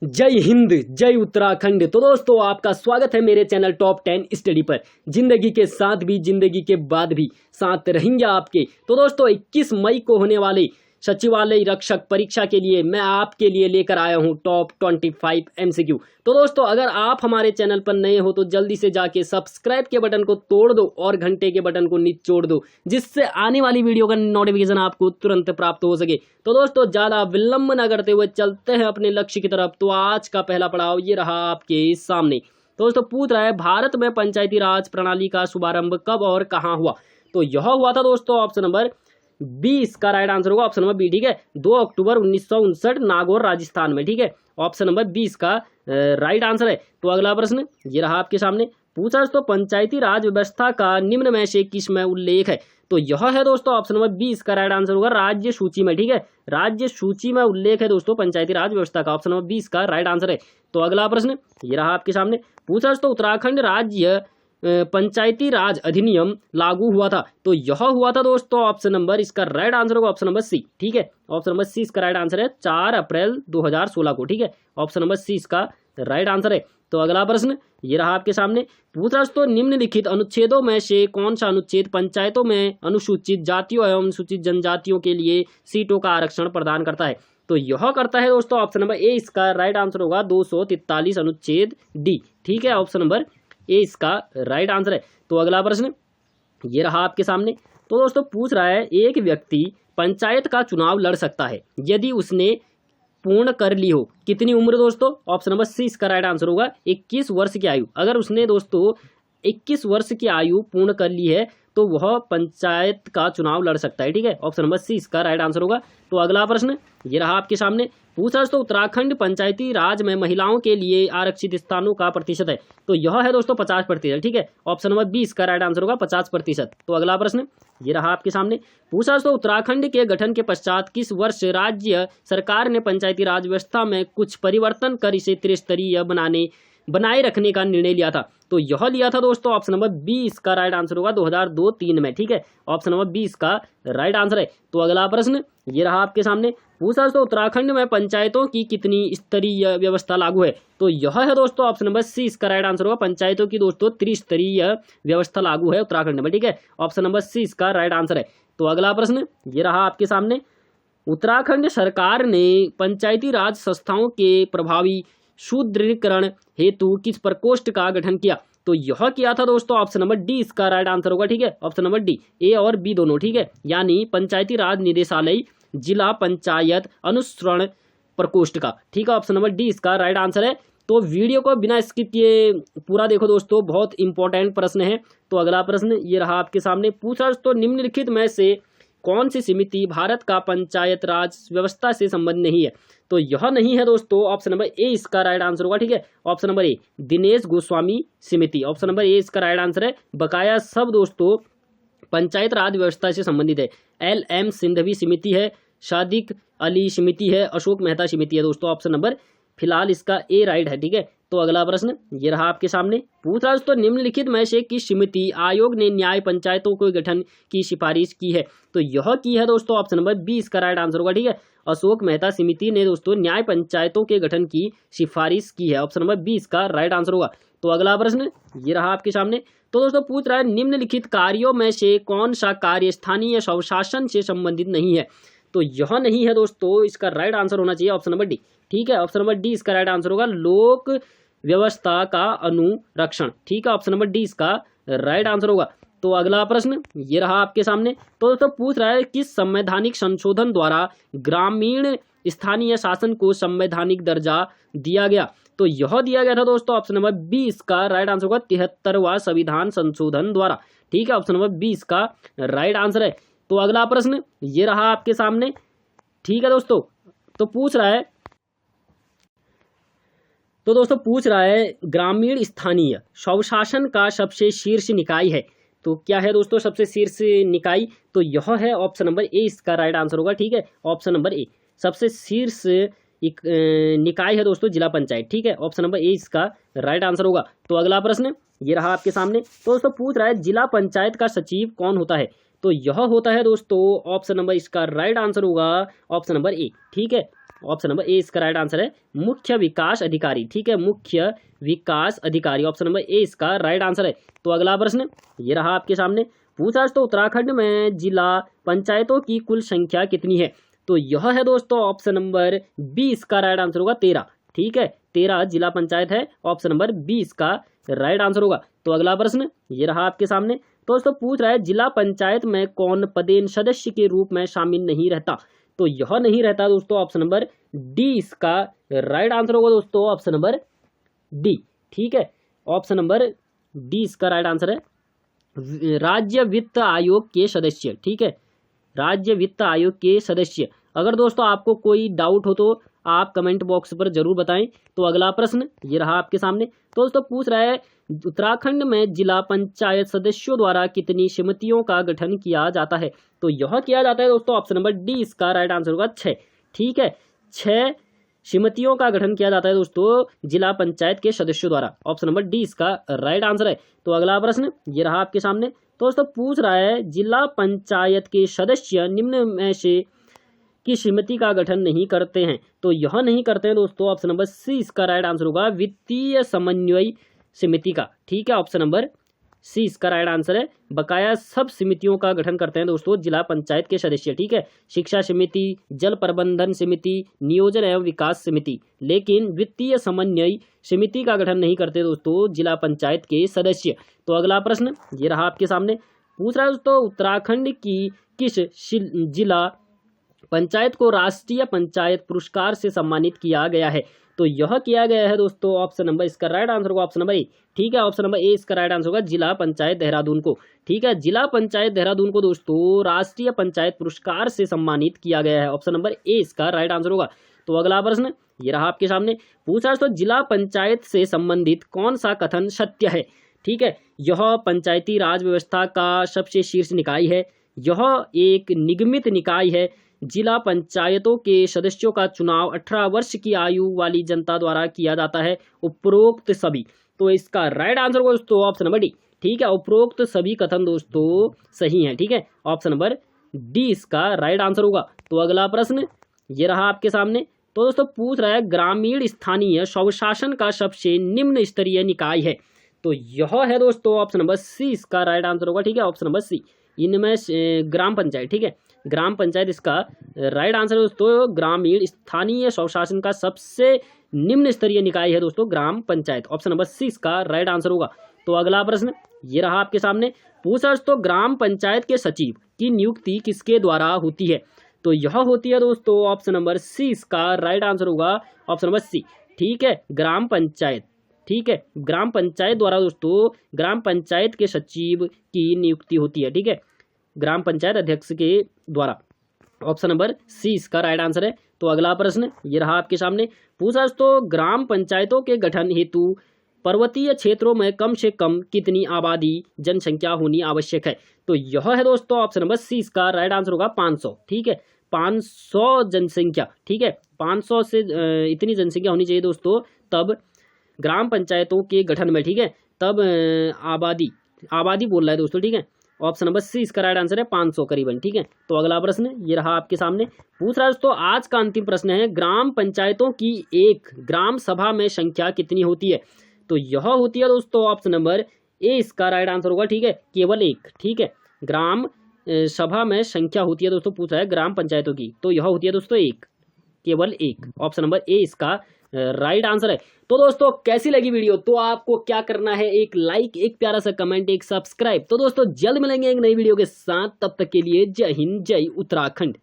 जय हिंद, जय उत्तराखंड। तो दोस्तों, आपका स्वागत है मेरे चैनल टॉप 10 स्टडी पर। जिंदगी के साथ भी, जिंदगी के बाद भी साथ रहेंगे आपके। तो दोस्तों, 21 मई को होने वाले सचिवालय रक्षक परीक्षा के लिए मैं आपके लिए लेकर आया हूं टॉप 25 MCQ। तो दोस्तों, अगर आप हमारे चैनल पर नए हो तो जल्दी से जाके सब्सक्राइब के बटन को तोड़ दो और घंटे के बटन को निचोड़ दो, जिससे आने वाली वीडियो का नोटिफिकेशन आपको तुरंत प्राप्त हो सके। तो दोस्तों, ज्यादा विलंब न करते हुए चलते हैं अपने लक्ष्य की तरफ। तो आज का पहला पड़ाव ये रहा आपके सामने। तो दोस्तों, पूछ रहा है भारत में पंचायती राज प्रणाली का शुभारंभ कब और कहाँ हुआ। तो यह हुआ था दोस्तों ऑप्शन नंबर बी इसका राइट आंसर होगा। ऑप्शन नंबर बी, ठीक है, 2 अक्टूबर 1959 नागौर राजस्थान में, ठीक है। ऑप्शन नंबर बी इसका राइट आंसर है। तो अगला प्रश्न ये रहा आपके सामने। पूछा दोस्तों पंचायती राज व्यवस्था का निम्न में से किस में उल्लेख है। तो यह है दोस्तों ऑप्शन नंबर बी इसका राइट आंसर होगा, राज्य सूची में, ठीक है। राज्य सूची में उल्लेख है दोस्तों पंचायती राज व्यवस्था का। ऑप्शन नंबर बी इसका राइट आंसर है। तो अगला प्रश्न ये रहा आपके सामने। पूछा दोस्तों उत्तराखंड राज्य पंचायती राज अधिनियम लागू हुआ था। तो यह हुआ था दोस्तों ऑप्शन नंबर इसका राइट आंसर होगा ऑप्शन नंबर सी, ठीक है। ऑप्शन नंबर सी इसका राइट आंसर है 4 अप्रैल 2016 को, ठीक है। ऑप्शन नंबर सी इसका राइट आंसर है। तो अगला प्रश्न ये रहा आपके सामने। पूछा दोस्तों निम्नलिखित अनुच्छेदों में से कौन सा अनुच्छेद पंचायतों में अनुसूचित जातियों एवं अनुसूचित जनजातियों के लिए सीटों का आरक्षण प्रदान करता है। तो यह करता है दोस्तों ऑप्शन नंबर ए इसका राइट आंसर होगा 243 अनुच्छेद डी, ठीक है। ऑप्शन नंबर ए इसका राइट आंसर है। तो अगला प्रश्न ये रहा आपके सामने। तो दोस्तों पूछ रहा है एक व्यक्ति पंचायत का चुनाव लड़ सकता है यदि उसने पूर्ण कर ली हो कितनी उम्र दोस्तों। ऑप्शन नंबर सी इसका राइट आंसर होगा 21 वर्ष की आयु। अगर उसने दोस्तों 21 वर्ष की आयु पूर्ण कर ली है तो वह पंचायत का चुनाव लड़ सकता है, ठीक है। ऑप्शन नंबर सी इसका राइट आंसर होगा। तो अगला प्रश्न ये रहा आपके सामने। पूछा दोस्तों उत्तराखंड पंचायती राज में महिलाओं के लिए आरक्षित स्थानों का प्रतिशत है। तो यह है दोस्तों 50%, ठीक है। ऑप्शन नंबर बी इसका राइट आंसर होगा 50%। तो अगला प्रश्न ये रहा आपके सामने। पूछा दोस्तों उत्तराखंड के गठन के पश्चात किस वर्ष राज्य सरकार ने पंचायती राज व्यवस्था में कुछ परिवर्तन कर इसे त्रिस्तरीय बनाए रखने का निर्णय लिया था। तो यह लिया था दोस्तों ऑप्शन नंबर बी इसका राइट आंसर होगा 2002-03 में, ठीक है। ऑप्शन नंबर बी इसका राइट आंसर है। तो अगला प्रश्न ये रहा आपके सामने। पूछा दोस्तों उत्तराखंड में पंचायतों की कितनी स्तरीय व्यवस्था लागू है। तो यह है दोस्तों ऑप्शन नंबर सी इसका राइट आंसर होगा पंचायतों की दोस्तों त्रिस्तरीय व्यवस्था लागू है उत्तराखंड में, ठीक है। ऑप्शन नंबर सी इसका राइट आंसर है। तो अगला प्रश्न ये रहा आपके सामने। उत्तराखंड सरकार ने पंचायती राज संस्थाओं के प्रभावी सुदृढ़ीकरण हेतु किस प्रकोष्ठ का गठन किया। तो यह किया था दोस्तों ऑप्शन नंबर डी इसका राइट आंसर होगा, ठीक है। ऑप्शन नंबर डी, ए और बी दोनों, ठीक है। यानी पंचायती राज निदेशालय जिला पंचायत अनुसरण प्रकोष्ठ का, ठीक है। ऑप्शन नंबर डी इसका राइट आंसर है। तो वीडियो को बिना स्किप किए पूरा देखो दोस्तों, बहुत इंपॉर्टेंट प्रश्न है। तो अगला प्रश्न ये रहा आपके सामने। पूछा दोस्तों निम्नलिखित में से कौन सी समिति भारत का पंचायत राज व्यवस्था से संबंध नहीं है। तो यह नहीं है दोस्तों ऑप्शन नंबर ए इसका राइट आंसर होगा, ठीक है। Option number A Dinesh Goswami समिति। ऑप्शन नंबर ए इसका राइट आंसर है। बकाया सब दोस्तों पंचायत राज व्यवस्था से संबंधित है। LM सिंघवी समिति है, सादिक अली समिति है, अशोक मेहता समिति है दोस्तों। ऑप्शन नंबर फिलहाल इसका ए राइट है, ठीक है। तो अगला प्रश्न ये रहा आपके सामने। पूछ रहा दोस्तों निम्नलिखित में से किस समिति आयोग ने न्याय पंचायतों के गठन की सिफारिश की है। तो यह की है दोस्तों ऑप्शन नंबर बी इसका राइट आंसर होगा, ठीक है। अशोक मेहता समिति ने दोस्तों न्याय पंचायतों के गठन की सिफारिश की है। ऑप्शन नंबर बी इसका राइट आंसर होगा। तो अगला प्रश्न ये रहा आपके सामने। तो दोस्तों पूछ रहा है निम्नलिखित कार्यों में से कौन सा कार्य स्थानीय स्वशासन से संबंधित नहीं है। तो यह नहीं है दोस्तों, इसका राइट आंसर होना चाहिए ऑप्शन नंबर डी, ठीक है। ऑप्शन नंबर डी इसका राइट आंसर होगा लोक व्यवस्था का अनुरक्षण, ठीक है। ऑप्शन नंबर डी इसका राइट आंसर होगा। तो अगला प्रश्न ये रहा आपके सामने। तो दोस्तों पूछ रहा है किस संवैधानिक संशोधन द्वारा ग्रामीण स्थानीय शासन को संवैधानिक दर्जा दिया गया। तो यह दिया गया था दोस्तों ऑप्शन नंबर बी इसका राइट आंसर होगा 73वां संविधान संशोधन द्वारा, ठीक है। ऑप्शन नंबर बी इसका राइट आंसर है। तो अगला प्रश्न ये रहा आपके सामने, ठीक है दोस्तों। तो पूछ रहा है ग्रामीण स्थानीय स्वशासन का सबसे शीर्ष निकाय है। तो क्या है दोस्तों सबसे शीर्ष निकाय। तो यह है ऑप्शन नंबर ए इसका राइट आंसर होगा, ठीक है। ऑप्शन नंबर ए सबसे शीर्ष निकाय है दोस्तों जिला पंचायत, ठीक है। ऑप्शन नंबर ए इसका राइट आंसर होगा। तो अगला प्रश्न ये रहा आपके सामने। तो दोस्तों पूछ रहा है जिला पंचायत का सचिव कौन होता है। तो यह होता है दोस्तों ऑप्शन नंबर इसका राइट आंसर होगा ऑप्शन नंबर ए, ठीक है। ऑप्शन नंबर ए इसका राइट आंसर है मुख्य विकास अधिकारी। ठीक है, मुख्य विकास अधिकारी, ऑप्शन नंबर ए इसका राइट आंसर है। तो अगला प्रश्न ये रहा आपके सामने, पूछा दोस्तों उत्तराखंड में जिला पंचायतों की कुल संख्या कितनी है? तो यह है दोस्तों ऑप्शन नंबर बी इसका राइट आंसर होगा 13। ठीक है, 13 जिला पंचायत है, ऑप्शन नंबर बी इसका राइट आंसर होगा। तो अगला प्रश्न ये रहा आपके सामने, तो दोस्तों पूछ रहा है जिला पंचायत में कौन पदेन सदस्य के रूप में शामिल नहीं रहता? तो यह नहीं रहता दोस्तों, ऑप्शन नंबर डी इसका राइट आंसर होगा दोस्तों, ऑप्शन नंबर डी। ठीक है, ऑप्शन नंबर डी इसका राइट आंसर है राज्य वित्त आयोग के सदस्य। ठीक है, राज्य वित्त आयोग के सदस्य। अगर दोस्तों आपको कोई डाउट हो तो आप कमेंट बॉक्स पर जरूर बताएं। तो अगला प्रश्न ये रहा आपके सामने, तो दोस्तों पूछ रहा है उत्तराखंड में जिला पंचायत सदस्यों द्वारा कितनी समितियों का गठन किया जाता है? तो यह किया जाता है दोस्तों, ऑप्शन नंबर डी इसका राइट आंसर होगा 6। ठीक है, 6 समितियों का गठन किया जाता है दोस्तों जिला पंचायत के सदस्यों द्वारा, ऑप्शन नंबर डी इसका राइट आंसर है। तो अगला प्रश्न ये रहा आपके सामने, तो दोस्तों पूछ रहा है जिला पंचायत के सदस्य निम्न में से किस समिति का गठन नहीं करते हैं? तो यह नहीं करते हैं दोस्तों, ऑप्शन नंबर सी इसका राइट आंसर होगा वित्तीय समन्वय समिति का। ठीक है, ऑप्शन नंबर सी इसका राइट आंसर है। बकाया सब समितियों का गठन करते हैं दोस्तों जिला पंचायत के सदस्य। ठीक है, शिक्षा समिति, जल प्रबंधन समिति, नियोजन एवं विकास समिति, लेकिन वित्तीय समन्वय समिति का गठन नहीं करते दोस्तों जिला पंचायत के सदस्य। तो अगला प्रश्न ये रहा आपके सामने, पूछ रहा है दोस्तों उत्तराखंड की किस जिला पंचायत को राष्ट्रीय पंचायत पुरस्कार से सम्मानित किया गया है? तो यह किया गया है दोस्तों, ऑप्शन नंबर इसका राइट आंसर होगा ऑप्शन नंबर ए। ठीक है, ऑप्शन नंबर ए इसका राइट आंसर होगा जिला पंचायत देहरादून को। ठीक है, जिला पंचायत देहरादून को दोस्तों राष्ट्रीय पंचायत पुरस्कार से सम्मानित किया गया है, ऑप्शन नंबर ए इसका राइट आंसर होगा। तो अगला प्रश्न ये रहा आपके सामने, पूछा दोस्तों जिला पंचायत से संबंधित कौन सा कथन सत्य है? ठीक है, यह पंचायती राज व्यवस्था का सबसे शीर्ष निकाय है, यह एक निगमित निकाय है, जिला पंचायतों के सदस्यों का चुनाव 18 वर्ष की आयु वाली जनता द्वारा किया जाता है, उपरोक्त सभी। तो इसका राइट आंसर होगा दोस्तों ऑप्शन नंबर डी। ठीक है, उपरोक्त सभी कथन दोस्तों सही है। ठीक है, ऑप्शन नंबर डी इसका राइट आंसर होगा। तो अगला प्रश्न ये रहा आपके सामने, तो दोस्तों पूछ रहा है ग्रामीण स्थानीय स्वशासन का सबसे निम्न स्तरीय निकाय है? तो यह है दोस्तों ऑप्शन नंबर सी इसका राइट आंसर होगा। ठीक है, ऑप्शन नंबर सी, इनमें ग्राम पंचायत। ठीक है, ग्राम पंचायत इसका राइट आंसर है दोस्तों, ग्रामीण स्थानीय स्वशासन का सबसे निम्न स्तरीय निकाय है दोस्तों ग्राम पंचायत, ऑप्शन नंबर सी इसका राइट आंसर होगा। तो अगला प्रश्न ये रहा आपके सामने, पूछा दोस्तों ग्राम पंचायत के सचिव की नियुक्ति किसके द्वारा होती है? तो यह होती है दोस्तों ऑप्शन नंबर सी इसका राइट आंसर होगा, ऑप्शन नंबर सी। ठीक है, ग्राम पंचायत। ठीक है, ग्राम पंचायत द्वारा दोस्तों ग्राम पंचायत के सचिव की नियुक्ति होती है। ठीक है, ग्राम पंचायत अध्यक्ष के द्वारा, ऑप्शन नंबर सी इसका राइट आंसर है। तो अगला प्रश्न ये रहा आपके सामने, पूछा दोस्तों ग्राम पंचायतों के गठन हेतु पर्वतीय क्षेत्रों में कम से कम कितनी आबादी जनसंख्या होनी आवश्यक है? तो यह है दोस्तों ऑप्शन नंबर सी इसका राइट आंसर होगा 500। ठीक है, 500 जनसंख्या। ठीक है, 500 से इतनी जनसंख्या होनी चाहिए दोस्तों तब ग्राम पंचायतों के गठन में। ठीक है, तब आबादी बोल रहा है दोस्तों। ठीक है, ऑप्शन नंबर सी इसका राइट आंसर है 500 करीबन। ठीक है, तो अगला प्रश्न ये रहा आपके सामने, पूछ रहा है दोस्तों आज का अंतिम प्रश्न है ग्राम पंचायतों की एक ग्राम सभा में संख्या कितनी होती है? तो यह होती है दोस्तों ऑप्शन नंबर ए इसका राइट आंसर होगा। ठीक है, केवल एक। ठीक है, ग्राम सभा में संख्या होती है दोस्तों, पूछा है ग्राम पंचायतों की, तो यह होती है दोस्तों एक, केवल एक, ऑप्शन नंबर ए इसका राइट आंसर है। तो दोस्तों कैसी लगी वीडियो? तो आपको क्या करना है, एक लाइक, एक प्यारा सा कमेंट, एक सब्सक्राइब। तो दोस्तों जल्द मिलेंगे एक नई वीडियो के साथ, तब तक के लिए जय हिंद, जय उत्तराखंड।